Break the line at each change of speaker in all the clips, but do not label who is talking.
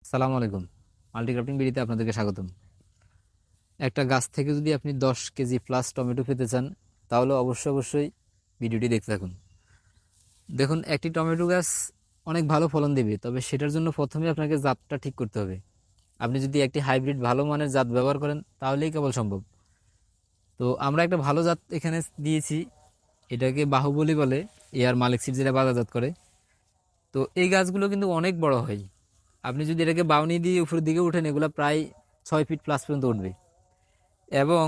সালামু আলাইকুম। মাল্টিক্রাফটিং বিডিতে আপনাদেরকে স্বাগতম। একটা গাছ থেকে যদি আপনি 10 কেজি প্লাস টমেটো পেতে চান, তাহলে অবশ্যই ভিডিওটি দেখতে থাকুন। দেখুন, একটি টমেটো গাছ অনেক ভালো ফলন দেবে, তবে সেটার জন্য প্রথমে আপনাকে জাতটা ঠিক করতে হবে। আপনি যদি একটি হাইব্রিড ভালো মানের জাত ব্যবহার করেন, তাহলেই কেবল সম্ভব। তো আমরা একটা ভালো জাত এখানে দিয়েছি, এটাকে বাহুবলী বলে, এয়ার মালিক সিড যেটা বাজারজাত করে। তো এই গাছগুলো কিন্তু অনেক বড় হয়। আপনি যদি এটাকে বাউনি দিয়ে উপরের দিকে উঠেন, এগুলো প্রায় 6 ফিট প্লাস পর্যন্ত উঠবে। এবং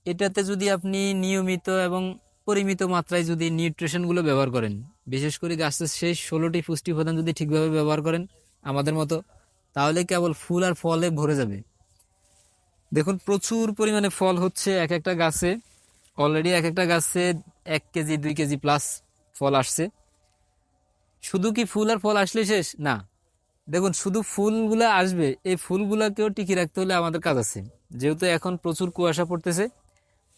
এটাতে যদি আপনি নিয়মিত এবং পরিমিত মাত্রায় যদি নিউট্রিশনগুলো ব্যবহার করেন, বিশেষ করে গাছের শেষ 16টি পুষ্টি উপাদান যদি ঠিকভাবে ব্যবহার করেন আমাদের মতো, তাহলে কেবল ফুল আর ফলে ভরে যাবে। দেখুন, প্রচুর পরিমাণে ফল হচ্ছে এক একটা গাছে। অলরেডি এক একটা গাছে 1 কেজি 2 কেজি প্লাস ফল আসছে। শুধু কি ফুল আর ফল আসলে শেষ না? দেখুন, শুধু ফুলগুলা আসবে, এই ফুলগুলাকেও টিকিয়ে রাখতে হলে আমাদের কাজ আছে। যেহেতু এখন প্রচুর কুয়াশা পড়তেছে,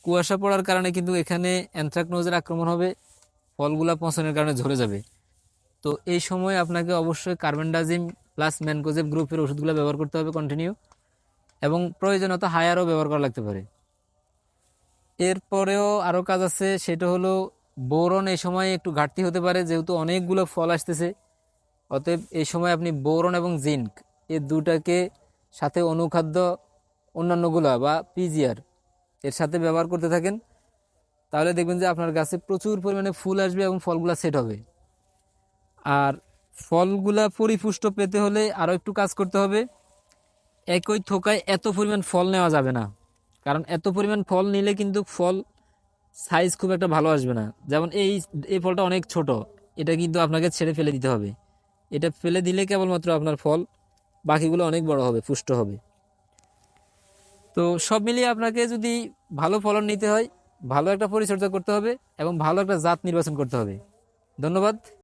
কুয়াশা পড়ার কারণে কিন্তু এখানে অ্যানথ্রাকনোজের আক্রমণ হবে, ফলগুলা পচনের কারণে ঝরে যাবে। তো এই সময় আপনাকে অবশ্যই কার্বেন্ডাজিম প্লাস ম্যানকোজেব গ্রুপের ওষুধগুলো ব্যবহার করতে হবে কন্টিনিউ, এবং প্রয়োজনীয়তা হায়ারও ব্যবহার করা লাগতে পারে। এরপরেও আরও কাজ আছে, সেটা হলো বোরন এই সময় একটু ঘাটতি হতে পারে, যেহেতু অনেকগুলো ফল আসতেছে। অতএব এই সময় আপনি বোরন এবং জিঙ্ক এই দুটাকে সাথে অনুখাদ্য অন্যান্যগুলা বা পিজিআর এর সাথে ব্যবহার করতে থাকেন, তাহলে দেখবেন যে আপনার গাছে প্রচুর পরিমাণে ফুল আসবে এবং ফলগুলা সেট হবে। আর ফলগুলা পরিপুষ্ট পেতে হলে আরও একটু কাজ করতে হবে। একই থোকায় এত পরিমাণ ফল নেওয়া যাবে না, কারণ এত পরিমাণ ফল নিলে কিন্তু ফল সাইজ খুব একটা ভালো আসবে না। যেমন এই এই ফলটা অনেক ছোট, এটা কিন্তু আপনাকে ছেড়ে ফেলে দিতে হবে। এটা ফেলে দিলে কেবলমাত্র আপনার ফল, বাকিগুলো অনেক বড় হবে, পুষ্ট হবে। তো সব মিলিয়ে আপনাকে যদি ভালো ফলন নিতে হয়, ভালো একটা পরিচর্যা করতে হবে এবং ভালো একটা জাত নির্বাচন করতে হবে। ধন্যবাদ।